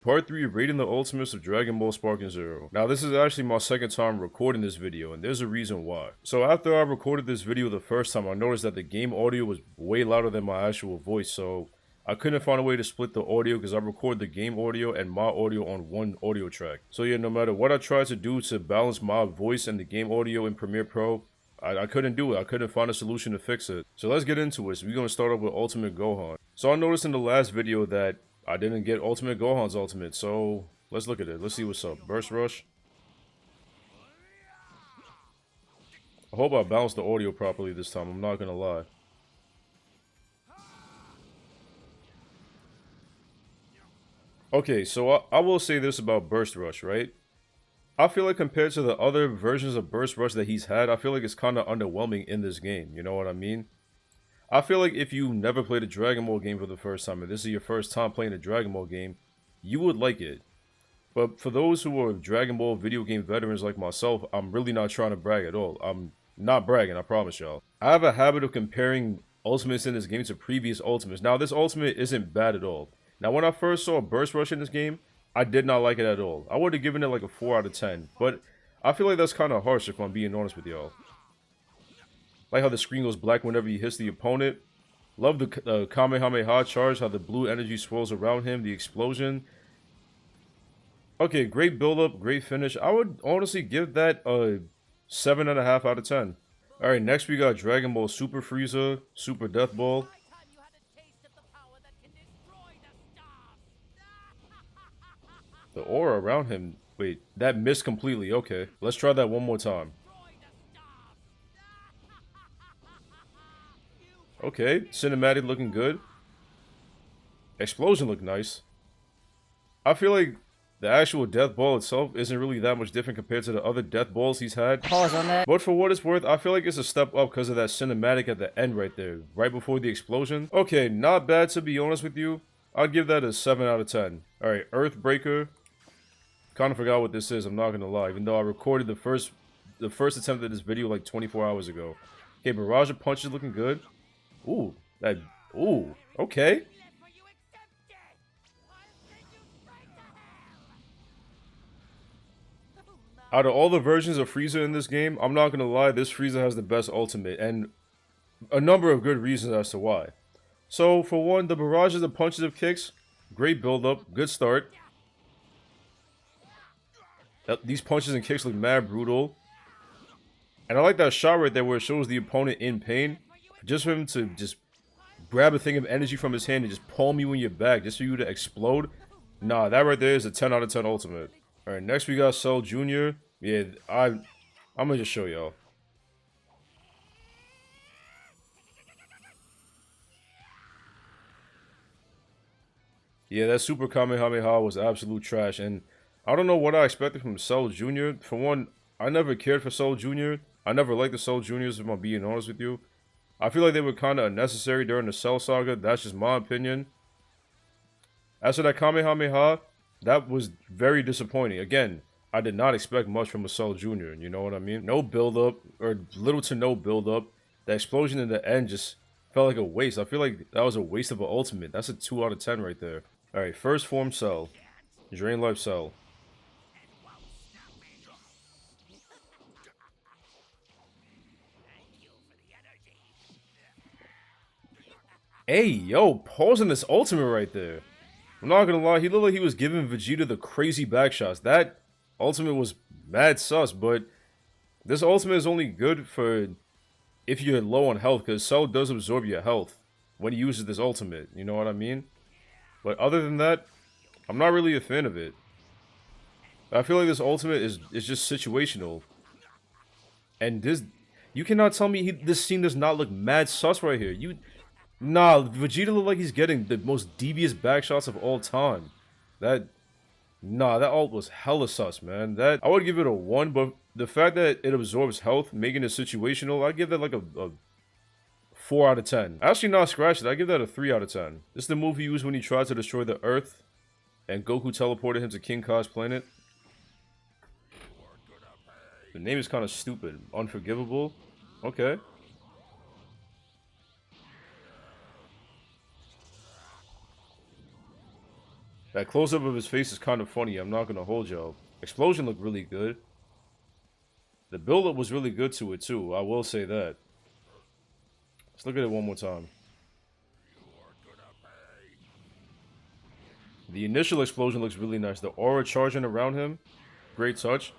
Part 3 of rating the ultimates of Dragon Ball Sparking Zero. Now this is actually my second time recording this video, and there's a reason why. So after I recorded this video the first time, I noticed that the game audio was way louder than my actual voice, so I couldn't find a way to split the audio because I record the game audio and my audio on one audio track. So yeah, no matter what I tried to do to balance my voice and the game audio in Premiere Pro, I couldn't do it. I couldn't find a solution to fix it. So let's get into it. So we're going to start off with Ultimate Gohan. So I noticed in the last video that I didn't get Ultimate Gohan's ultimate, so let's look at it. Let's see what's up. Burst Rush. I hope I balanced the audio properly this time, I'm not gonna lie. Okay, so I will say this about Burst Rush, right? I feel like compared to the other versions of Burst Rush that he's had, I feel like it's kind of underwhelming in this game, you know what I mean? I feel like if you never played a Dragon Ball game for the first time, and this is your first time playing a Dragon Ball game, you would like it. But for those who are Dragon Ball video game veterans like myself, I'm really not trying to brag at all. I'm not bragging, I promise y'all. I have a habit of comparing ultimates in this game to previous ultimates. Now, this ultimate isn't bad at all. Now, when I first saw Burst Rush in this game, I did not like it at all. I would have given it like a 4 out of 10. But I feel like that's kind of harsh if I'm being honest with y'all. Like how the screen goes black whenever he hits the opponent. Love the Kamehameha charge, how the blue energy swirls around him, the explosion. Okay, great build-up, great finish. I would honestly give that a 7.5 out of 10. Alright, next we got Dragon Ball Super Frieza, Super Death Ball. The aura around him, wait, that missed completely, okay. Let's try that one more time. Okay, cinematic looking good. Explosion looked nice. I feel like the actual death ball itself isn't really that much different compared to the other death balls he's had. Pause on that. But for what it's worth, I feel like it's a step up because of that cinematic at the end right there, right before the explosion. Okay, not bad to be honest with you. I'd give that a 7 out of 10. Alright, Earthbreaker. Kinda forgot what this is, I'm not gonna lie, even though I recorded the first attempt at this video like 24 hours ago. Okay, Barrage of Punches looking good. Ooh, ooh, okay. Out of all the versions of Frieza in this game, I'm not gonna lie, this Frieza has the best ultimate, and a number of good reasons as to why. So, for one, the barrages of punches of kicks, great build-up, good start. These punches and kicks look mad brutal. And I like that shot right there where it shows the opponent in pain. Just for him to just grab a thing of energy from his hand and just palm you in your back just for you to explode. Nah, that right there is a 10 out of 10 ultimate. Alright, next we got Cell Jr. Yeah, I'm gonna just show y'all. Yeah, that Super Kamehameha was absolute trash, and I don't know what I expected from Cell Jr. For one, I never cared for Cell Jr. I never liked the Cell Juniors, if I'm being honest with you. I feel like they were kind of unnecessary during the Cell Saga. That's just my opinion. As for that Kamehameha, that was very disappointing. Again, I did not expect much from a Cell Jr., you know what I mean? No build-up, or little to no build-up. The explosion in the end just felt like a waste. I feel like that was a waste of an ultimate. That's a 2 out of 10 right there. Alright, first form Cell. Drain Life Cell. Hey, yo, pausing this ultimate right there. I'm not gonna lie, he looked like he was giving Vegeta the crazy backshots. That ultimate was mad sus, but this ultimate is only good for if you're low on health, because Cell does absorb your health when he uses this ultimate, you know what I mean? But other than that, I'm not really a fan of it. I feel like this ultimate is just situational. And this, you cannot tell me this scene does not look mad sus right here. Nah, Vegeta look like he's getting the most devious backshots of all time. Nah, that ult was hella sus, man. I would give it a 1, but the fact that it absorbs health, making it situational, I'd give that like a 4 out of 10. Actually, not scratch it, I'd give that a 3 out of 10. This is the move he used when he tried to destroy the Earth, and Goku teleported him to King Ka's planet. The name is kind of stupid. Unforgivable? Okay. That close-up of his face is kind of funny, I'm not gonna hold y'all. Explosion looked really good. The build-up was really good to it too, I will say that. Let's look at it one more time. The initial explosion looks really nice. The aura charging around him, great touch.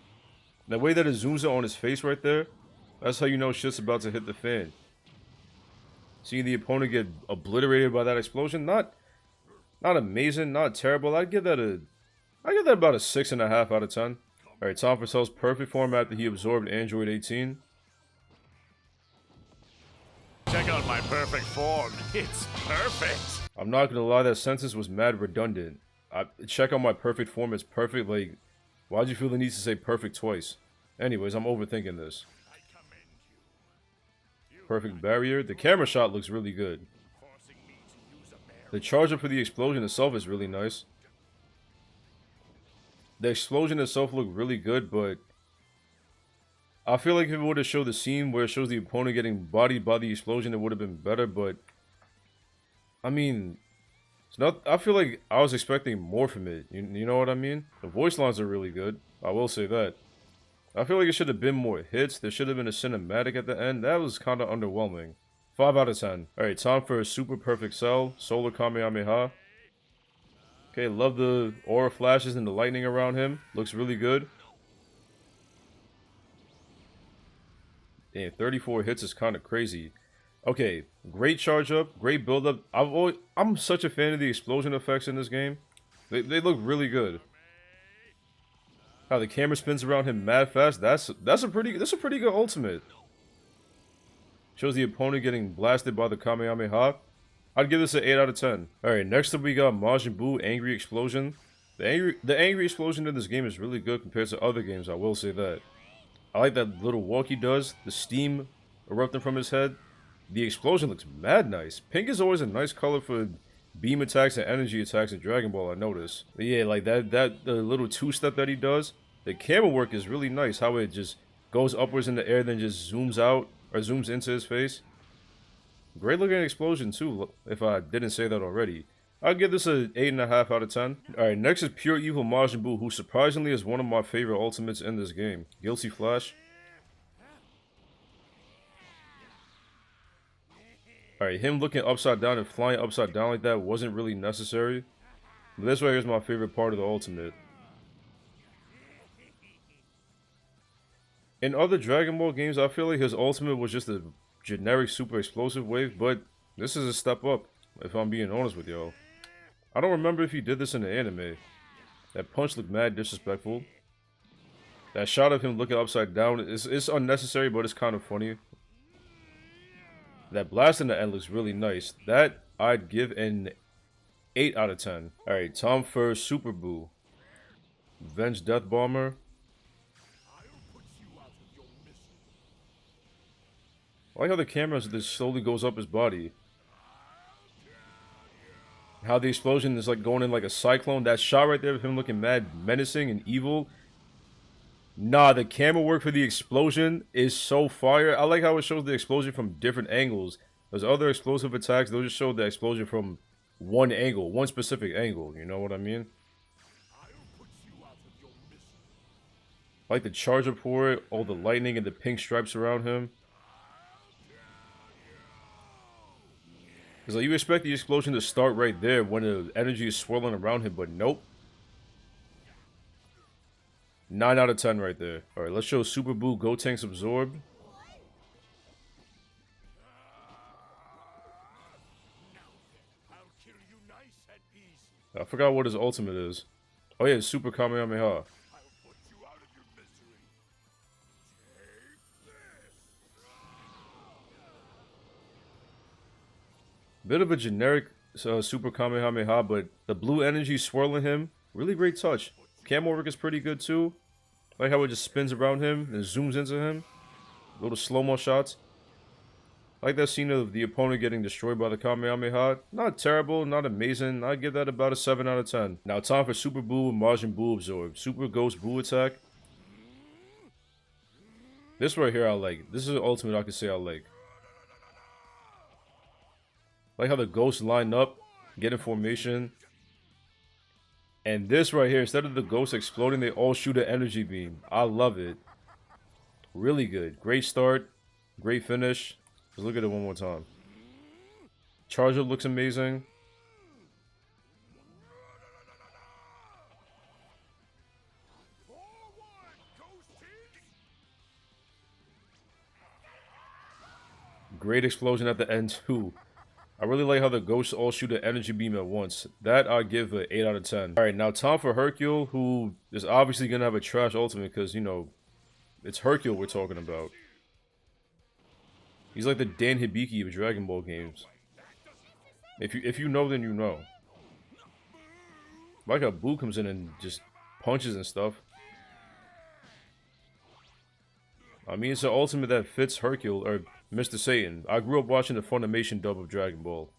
The way that it zooms in on his face right there, that's how you know shit's about to hit the fan. Seeing the opponent get obliterated by that explosion, not amazing, not terrible. I give that about a 6.5 out of 10. Alright, Tom Purcell's perfect form after he absorbed Android 18. Check out my perfect form. It's perfect. I'm not gonna lie, that sentence was mad redundant. Check out my perfect form, it's perfect. Like, why'd you feel the need to say perfect twice? Anyways, I'm overthinking this. Perfect barrier. The camera shot looks really good. The charger for the explosion itself is really nice. The explosion itself looked really good, but I feel like if it would have showed the scene where it shows the opponent getting bodied by the explosion, it would have been better, but I mean, it's not. I feel like I was expecting more from it. You know what I mean? The voice lines are really good. I will say that. I feel like it should have been more hits. There should have been a cinematic at the end. That was kind of underwhelming. 5 out of 10. Alright, time for a super perfect cell. Solar Kamehameha. Okay, love the aura flashes and the lightning around him. Looks really good. Damn, 34 hits is kind of crazy. Okay, great charge up, great build up. I'm such a fan of the explosion effects in this game. They look really good. How the camera spins around him mad fast. That's a pretty good ultimate. Shows the opponent getting blasted by the Kamehameha. I'd give this an 8 out of 10. Alright, next up we got Majin Buu Angry Explosion. The angry explosion in this game is really good compared to other games, I will say that. I like that little walk he does, the steam erupting from his head. The explosion looks mad nice. Pink is always a nice color for beam attacks and energy attacks in Dragon Ball, I noticed. But yeah, like the little two-step that he does, the camera work is really nice. How it just goes upwards in the air, then just zooms out, or zooms into his face. Great looking explosion too, if I didn't say that already. I'll give this a 8.5 out of 10. Alright, next is Pure Evil Majin Buu, who surprisingly is one of my favorite ultimates in this game. Guilty Flash. Alright, him looking upside down and flying upside down like that wasn't really necessary. But this right here is my favorite part of the ultimate. In other Dragon Ball games, I feel like his ultimate was just a generic super explosive wave, but this is a step up, if I'm being honest with y'all. I don't remember if he did this in the anime. That punch looked mad disrespectful. That shot of him looking upside down is unnecessary, but it's kind of funny. That blast in the end looks really nice. That I'd give an 8 out of 10. Alright, Tom for Super Buu. Venge Death Bomber. I like how the camera just slowly goes up his body. How the explosion is like going in like a cyclone. That shot right there of him looking mad menacing and evil. Nah, the camera work for the explosion is so fire. I like how it shows the explosion from different angles. There's other explosive attacks, they'll just show the explosion from one angle, one specific angle. You know what I mean? I like the charger for it, all the lightning and the pink stripes around him. Because like, you expect the explosion to start right there when the energy is swirling around him, but nope. 9 out of 10 right there. Alright, let's show Super Buu Gotenks Absorb. I forgot what his ultimate is. Oh yeah, Super Kamehameha. Bit of a generic Super Kamehameha, but the blue energy swirling him, really great touch. Camera work is pretty good too. I like how it just spins around him and zooms into him. Little slow-mo shots. I like that scene of the opponent getting destroyed by the Kamehameha. Not terrible, not amazing. I give that about a 7 out of 10. Now time for Super Buu and Majin Buu Absorb. Super Ghost Buu Attack. This right here I like. This is an ultimate I can say I like. Like how the ghosts line up, get in formation. And this right here, instead of the ghosts exploding, they all shoot an energy beam. I love it. Really good. Great start. Great finish. Let's look at it one more time. Charger looks amazing. Great explosion at the end too. I really like how the ghosts all shoot an energy beam at once. That I give an 8 out of 10. Alright, now time for Hercule, who is obviously going to have a trash ultimate because, you know, it's Hercule we're talking about. He's like the Dan Hibiki of Dragon Ball games. If you know, then you know. Like how Boo comes in and just punches and stuff. I mean, it's an ultimate that fits Hercule, or Mr. Satan. I grew up watching the Funimation dub of Dragon Ball.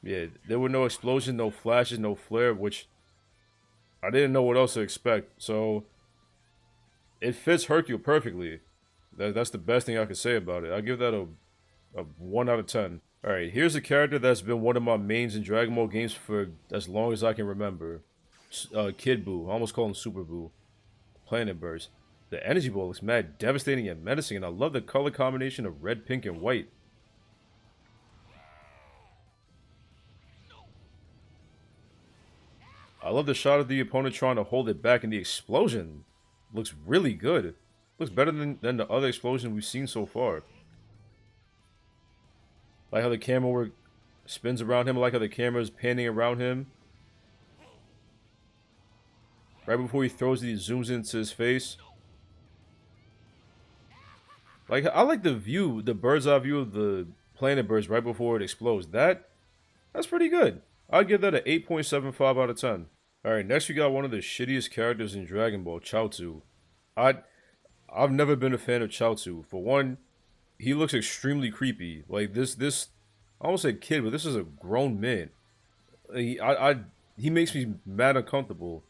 Yeah, there were no explosions, no flashes, no flare, which I didn't know what else to expect. So, it fits Hercule perfectly. That's the best thing I could say about it. I give that a 1 out of 10. Alright, here's a character that's been one of my mains in Dragon Ball games for as long as I can remember. Kid Buu. I almost call him Super Buu. Planet Burst. The energy ball looks mad devastating and menacing, and I love the color combination of red, pink, and white. I love the shot of the opponent trying to hold it back, and the explosion looks really good. Looks better than the other explosion we've seen so far. Like how the camera work spins around him, I like how the camera is panning around him. Right before he throws it, he zooms into his face. Like, I like the view, the bird's eye view of the planet burst right before it explodes. That's pretty good. I'd give that an 8.75 out of 10. Alright, next we got one of the shittiest characters in Dragon Ball, Chaozu. I've never been a fan of Chaozu. For one, he looks extremely creepy. Like, this, I almost said kid, but this is a grown man. He makes me mad uncomfortable.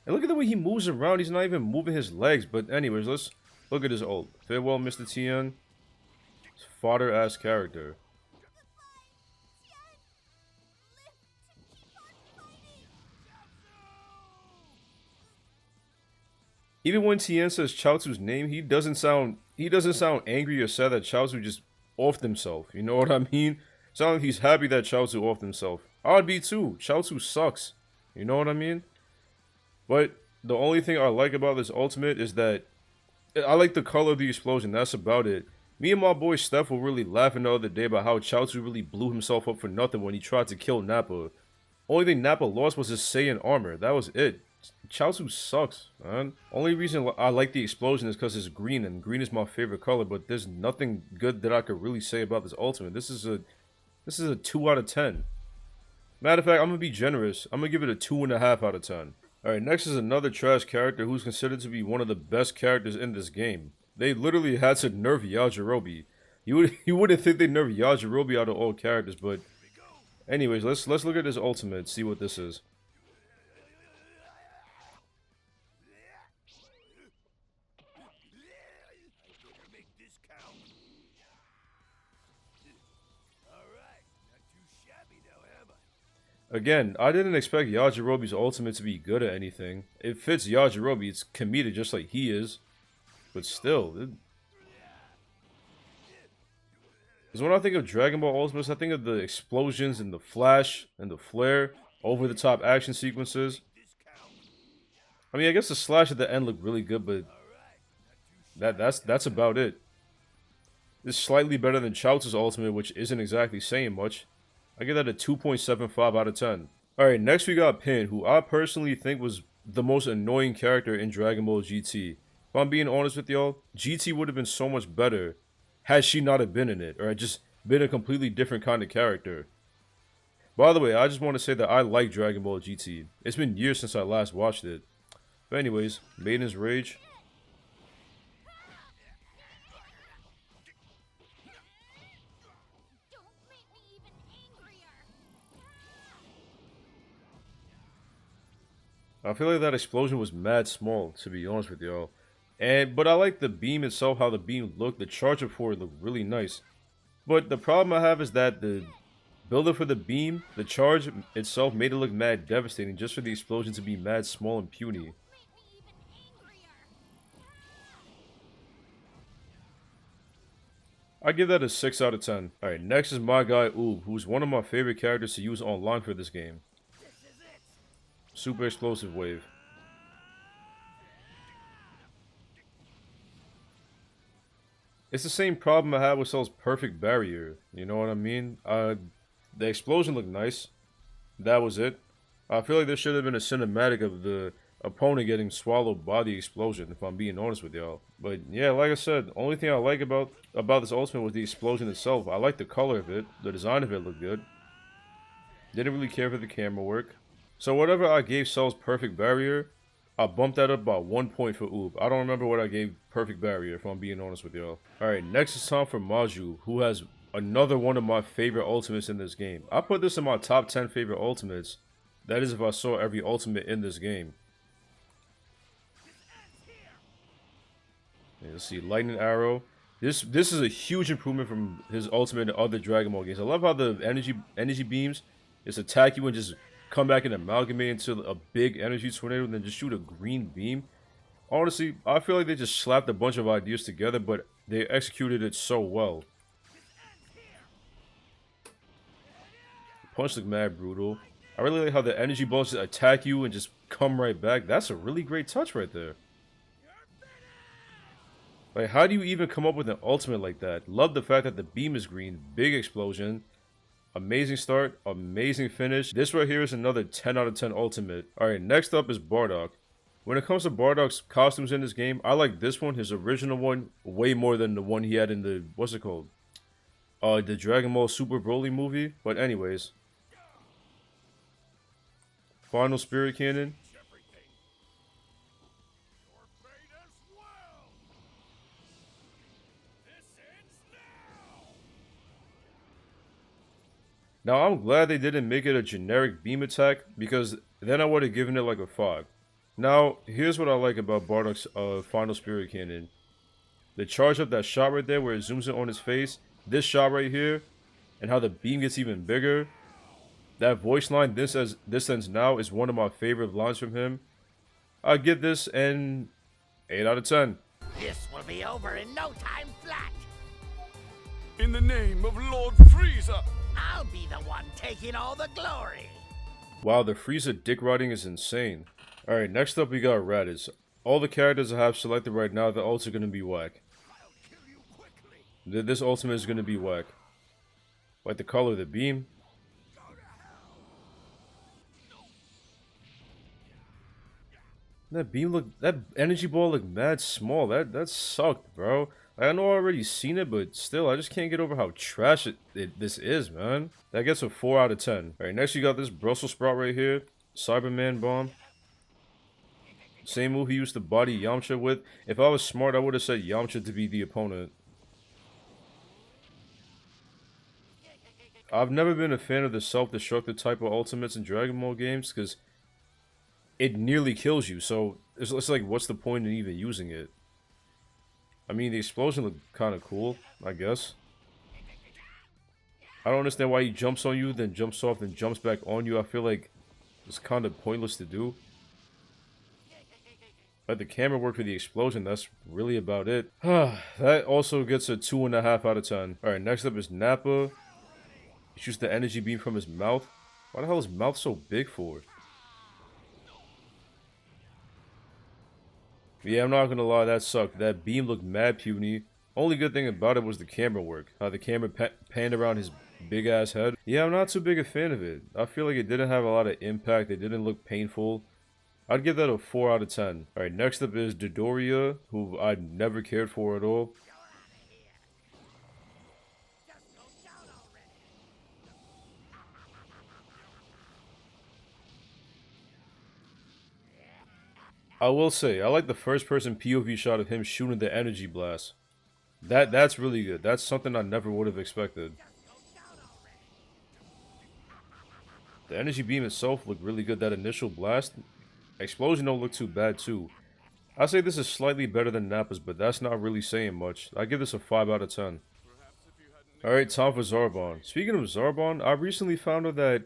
And look at the way he moves around, he's not even moving his legs. But anyways, let's look at his ult. Farewell, Mr. Tien. Fodder-ass character. Even when Tien says Chaozu's name, he doesn't sound angry or sad that Chaozu just offed himself. You know what I mean? Sounds like he's happy that Chaozu offed himself. I'd be too. Chaozu sucks. You know what I mean? But the only thing I like about this ultimate is that I like the color of the explosion. That's about it. Me and my boy Steph were really laughing the other day about how Chaozu really blew himself up for nothing when he tried to kill Nappa. Only thing Nappa lost was his Saiyan armor. That was it. Chaozu sucks, man. Only reason I like the explosion is because it's green, and green is my favorite color, but there's nothing good that I could really say about this ultimate. This is a 2 out of 10. Matter of fact, I'm gonna be generous. I'm gonna give it a 2.5 out of 10. Alright, next is another trash character who's considered to be one of the best characters in this game. They literally had to nerf Yajirobe. You wouldn't think they nerfed Yajirobe out of all characters, but anyways, let's look at this ultimate, see what this is. Again, I didn't expect Yajirobe's ultimate to be good at anything. It fits Yajirobe, it's comedic just like he is. But still, because when I think of Dragon Ball Ultimates, I think of the explosions and the flash and the flare, over the top action sequences. I mean, I guess the slash at the end looked really good, but that's about it. It's slightly better than Chaozu's ultimate, which isn't exactly saying much. I give that a 2.75 out of 10. Alright, next we got Pin, who I personally think was the most annoying character in Dragon Ball GT. If I'm being honest with y'all, GT would have been so much better had she not have been in it, or had just been a completely different kind of character. By the way, I just want to say that I like Dragon Ball GT. It's been years since I last watched it. But anyways, Maiden's Rage. I feel like that explosion was mad small, to be honest with y'all. But I like the beam itself, how the beam looked. The charger for it looked really nice. But the problem I have is that Build it for the beam. The charge itself made it look mad devastating just for the explosion to be mad small and puny. I give that a 6 out of 10. Alright, next is my guy Oob, who's one of my favorite characters to use online for this game. Super explosive wave. It's the same problem I had with Cell's perfect barrier. You know what I mean? The explosion looked nice. That was it. I feel like there should have been a cinematic of the opponent getting swallowed by the explosion, if I'm being honest with y'all. But yeah, like I said, the only thing I like about this ultimate was the explosion itself. I like the color of it. The design of it looked good. Didn't really care for the camera work. So whatever I gave Cell's perfect barrier, I bumped that up by 1 point for Oob. I don't remember what I gave perfect barrier, if I'm being honest with y'all. Alright, next is time for Maju, who has another one of my favorite ultimates in this game. I put this in my top 10 favorite ultimates. That is if I saw every ultimate in this game. Yeah, let's see, Lightning Arrow. This is a huge improvement from his ultimate in other Dragon Ball games. I love how the energy beams just attack you and just come back and amalgamate into a big energy tornado and then just shoot a green beam. Honestly, I feel like they just slapped a bunch of ideas together, but they executed it so well. The punch looked mad brutal. I really like how the energy balls just attack you and just come right back. That's a really great touch right there. Like, how do you even come up with an ultimate like that? Love the fact that the beam is green. Big explosion. Amazing start. Amazing finish. This right here is another 10 out of 10 ultimate. Alright, next up is Bardock. When it comes to Bardock's costumes in this game, I like this one, his original one, way more than the one he had in the, what's it called? The Dragon Ball Super Broly movie. But anyways. Final Spirit Cannon. Now, I'm glad they didn't make it a generic beam attack, because then I would have given it like a 5. Now, here's what I like about Bardock's Final Spirit Cannon. The charge up that shot right there where it zooms in on his face, this shot right here, and how the beam gets even bigger. That voice line, this ends now, is one of my favorite lines from him. I give this an 8 out of 10. This will be over in no time flat. In the name of Lord Frieza. I'll be the one taking all the glory. Wow, the Frieza dick riding is insane. Alright, next up we got Raditz. All the characters I have selected right now, the ults are going to be whack. This ultimate is going to be whack. Like the color of the beam. That energy ball looked mad small. That sucked, bro. I know I already seen it, but still, I just can't get over how trash this is, man. That gets a 4 out of 10. Alright, next you got this Brussels sprout right here. Cyberman bomb. Same move he used to body Yamcha with. If I was smart, I would have said Yamcha to be the opponent. I've never been a fan of the self-destructive type of ultimates in Dragon Ball games, because it nearly kills you, so it's like, what's the point in even using it? I mean, the explosion looked kind of cool, I guess. I don't understand why he jumps on you, then jumps off, then jumps back on you. I feel like it's kind of pointless to do. But the camera work for the explosion, that's really about it. That also gets a 2.5 out of 10. Alright, next up is Nappa. He shoots the energy beam from his mouth. Why the hell is his mouth so big for? Yeah, I'm not gonna lie, that sucked. That beam looked mad puny. Only good thing about it was the camera work. How the camera panned around his big ass head. Yeah, I'm not too big a fan of it. I feel like it didn't have a lot of impact. It didn't look painful. I'd give that a 4 out of 10. Alright, next up is Dodoria, who I never cared for at all. I will say, I like the first person POV shot of him shooting the energy blast. That's really good. That's something I never would have expected. The energy beam itself looked really good. That initial blast. Explosion don't look too bad too. I say this is slightly better than Nappa's, but that's not really saying much. I give this a 5 out of 10. Perhaps if you hadn't Alright, time for Zarbon. Speaking of Zarbon, I recently found out that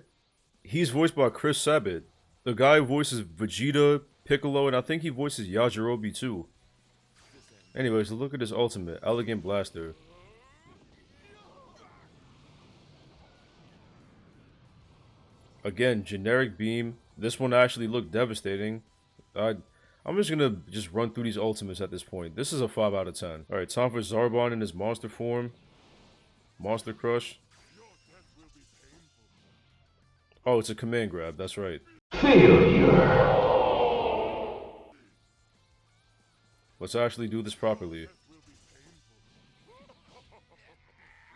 he's voiced by Chris Sabat. The guy who voices Vegeta, Piccolo, and I think he voices Yajirobe too. Anyways, look at his ultimate, Elegant Blaster. Again, generic beam. This one actually looked devastating. I'm just gonna run through these ultimates at this point. This is a 5 out of 10. Alright, time for Zarbon in his monster form. Monster Crush. Oh, it's a command grab, that's right. Failure. Let's actually do this properly.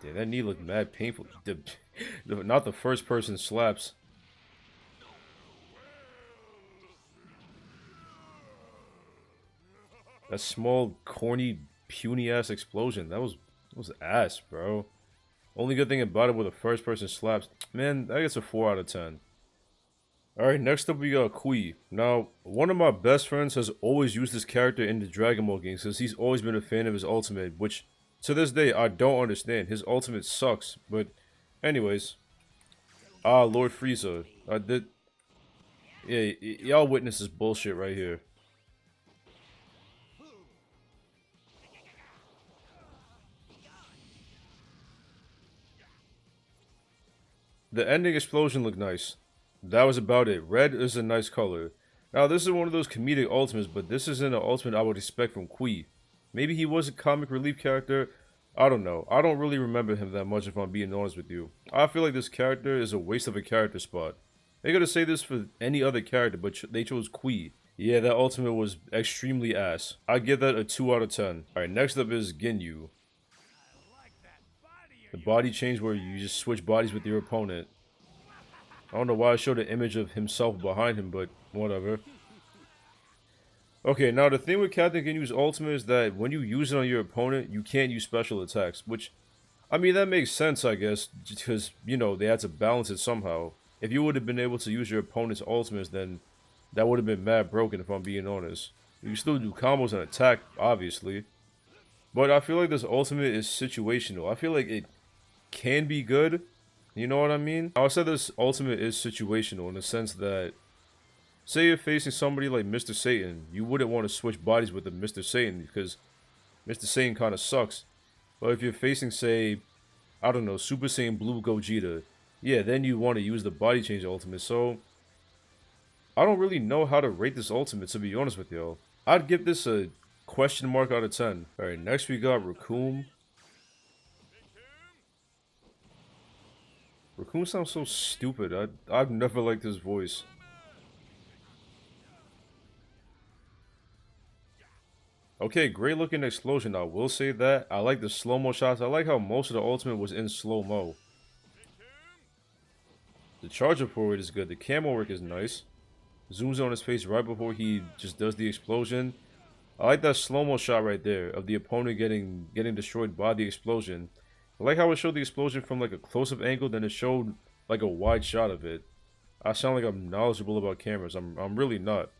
Yeah, that knee looked mad painful. Not the first person slaps. That small, corny, puny-ass explosion. That was ass, bro. Only good thing about it were the first person slaps. Man, that gets a 4 out of 10. Alright, next up we got Kui. Now, one of my best friends has always used this character in the Dragon Ball games because he's always been a fan of his ultimate, which, to this day, I don't understand. His ultimate sucks, but anyways. Lord Frieza. Yeah, y'all witness this bullshit right here. The ending explosion looked nice. That was about it. Red is a nice color. Now, this is one of those comedic ultimates, but this isn't an ultimate I would expect from Kui. Maybe he was a comic relief character. I don't know. I don't really remember him that much if I'm being honest with you. I feel like this character is a waste of a character spot. They gotta say this for any other character, but they chose Kui. Yeah, that ultimate was extremely ass. I give that a 2 out of 10. Alright, next up is Ginyu. The body change where you just switch bodies with your opponent. I don't know why I showed an image of himself behind him, but whatever. Okay, now the thing with Captain Ginyu's ultimate is that when you use it on your opponent, you can't use special attacks, which, I mean, that makes sense, I guess, because, you know, they had to balance it somehow. If you would have been able to use your opponent's ultimates, then that would have been mad broken, if I'm being honest. You can still do combos and attack, obviously. But I feel like this ultimate is situational. I feel like it can be good. You know what I mean? I said this ultimate is situational in the sense that, say you're facing somebody like Mr. Satan, you wouldn't want to switch bodies with the Mr. Satan because Mr. Satan kind of sucks. But if you're facing, say, I don't know, Super Saiyan Blue Gogeta, yeah, then you want to use the body change ultimate. So, I don't really know how to rate this ultimate, to be honest with y'all. I'd give this a question mark out of 10. Alright, next we got Raccoon. Raccoon sounds so stupid. I've never liked his voice. Okay, great looking explosion. I will say that. I like the slow-mo shots. I like how most of the ultimate was in slow-mo. The charge up for it is good. The camo work is nice. Zooms on his face right before he just does the explosion. I like that slow-mo shot right there of the opponent getting destroyed by the explosion. I like how it showed the explosion from like a close-up angle, then it showed like a wide shot of it. I sound like I'm knowledgeable about cameras. I'm really not.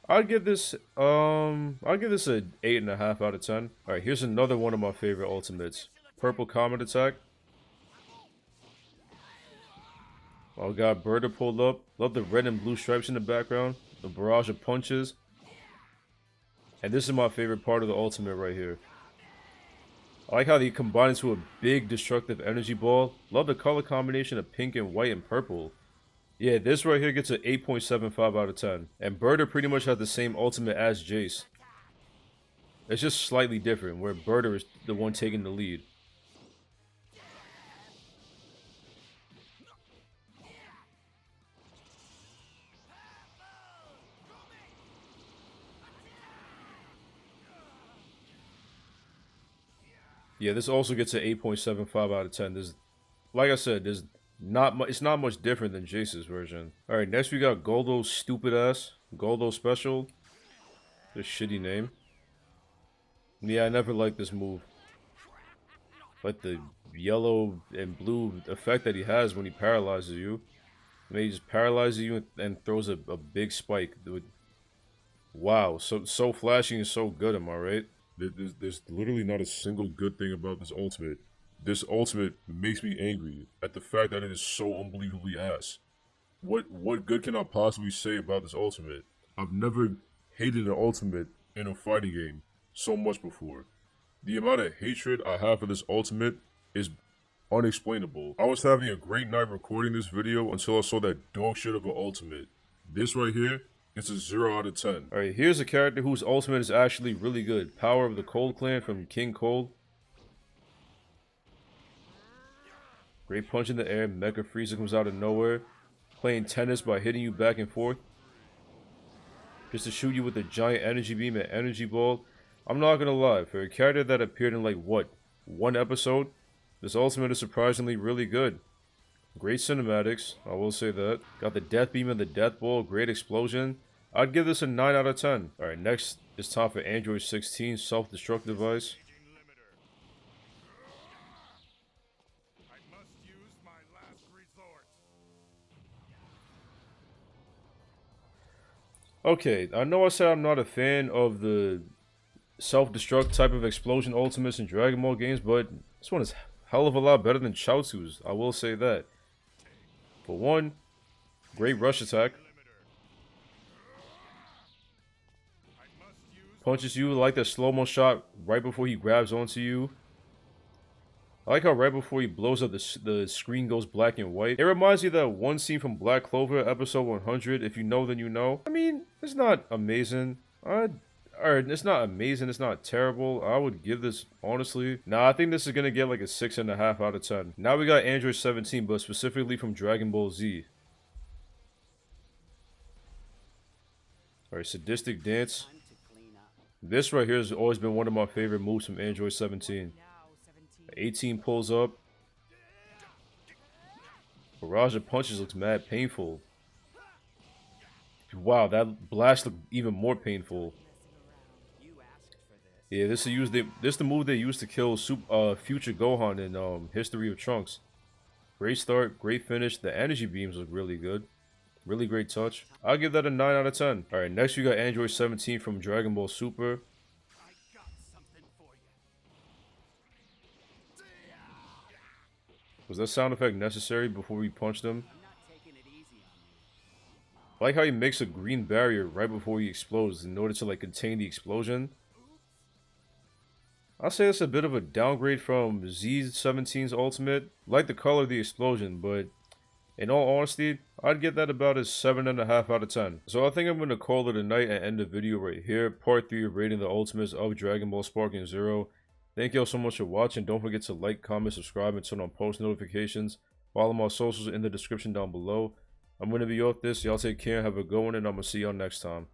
I'd give this a 8.5 out of 10. Alright, here's another one of my favorite ultimates. Purple Comet Attack. Oh god, Birder pulled up. Love the red and blue stripes in the background. The barrage of punches. And this is my favorite part of the ultimate right here. I like how they combine into a big destructive energy ball. Love the color combination of pink and white and purple. Yeah, this right here gets an 8.75 out of 10. And Birder pretty much has the same ultimate as Jace. It's just slightly different, where Birder is the one taking the lead. Yeah, this also gets an 8.75 out of 10. Like I said, it's not much different than Jace's version. Alright, next we got Goldo's stupid ass. Goldo Special. The shitty name. Yeah, I never liked this move. Like the yellow and blue effect that he has when he paralyzes you. I mean, he just paralyzes you and throws a big spike. Dude. Wow, so flashy and so good, am I right? There's literally not a single good thing about this ultimate. This ultimate makes me angry at the fact that it is so unbelievably ass. What good can I possibly say about this ultimate? I've never hated an ultimate in a fighting game so much before. The amount of hatred I have for this ultimate is unexplainable. I was having a great night recording this video until I saw that dog shit of an ultimate. This right here, it's a 0 out of 10. Alright, here's a character whose ultimate is actually really good. Power of the Cold Clan from King Cold. Great punch in the air. Mecha Frieza comes out of nowhere. Playing tennis by hitting you back and forth. Just to shoot you with a giant energy beam and energy ball. I'm not gonna lie, for a character that appeared in like, what, one episode? This ultimate is surprisingly really good. Great cinematics, I will say that. Got the death beam and the death ball, great explosion. I'd give this a 9 out of 10. Alright, next it's time for Android 16 self-destruct device. Okay, I know I said I'm not a fan of the self-destruct type of explosion ultimates in Dragon Ball games, but this one is hell of a lot better than Chaozu's, I will say that. For one, great rush attack. Punches you like the slow-mo shot right before he grabs onto you. I like how right before he blows up, the screen goes black and white. It reminds me of that one scene from Black Clover, episode 100. If you know, then you know. I mean, it's not amazing. It's not amazing. It's not terrible. I would give this, honestly. Nah, I think this is going to get like a 6.5 out of 10. Now we got Android 17, but specifically from Dragon Ball Z. Alright, Sadistic Dance. This right here has always been one of my favorite moves from Android 17. 18 pulls up. Barrage of punches looks mad painful. Wow, that blast looked even more painful. Yeah, this is the move they used to kill future Gohan in History of Trunks. Great start, great finish. The energy beams look really good. Really great touch. I'll give that a 9 out of 10. Alright, next we got Android 17 from Dragon Ball Super. Was that sound effect necessary before we punched him? I like how he makes a green barrier right before he explodes in order to like contain the explosion. I'll say it's a bit of a downgrade from Z17's ultimate. Like the color of the explosion, but in all honesty, I'd get that about a 7.5 out of 10. So I think I'm going to call it a night and end the video right here. Part 3 of rating the ultimates of Dragon Ball Sparking Zero. Thank y'all so much for watching. Don't forget to like, comment, subscribe, and turn on post notifications. Follow my socials in the description down below. I'm going to be off this. Y'all take care. Have a good one, and I'm going to see y'all next time.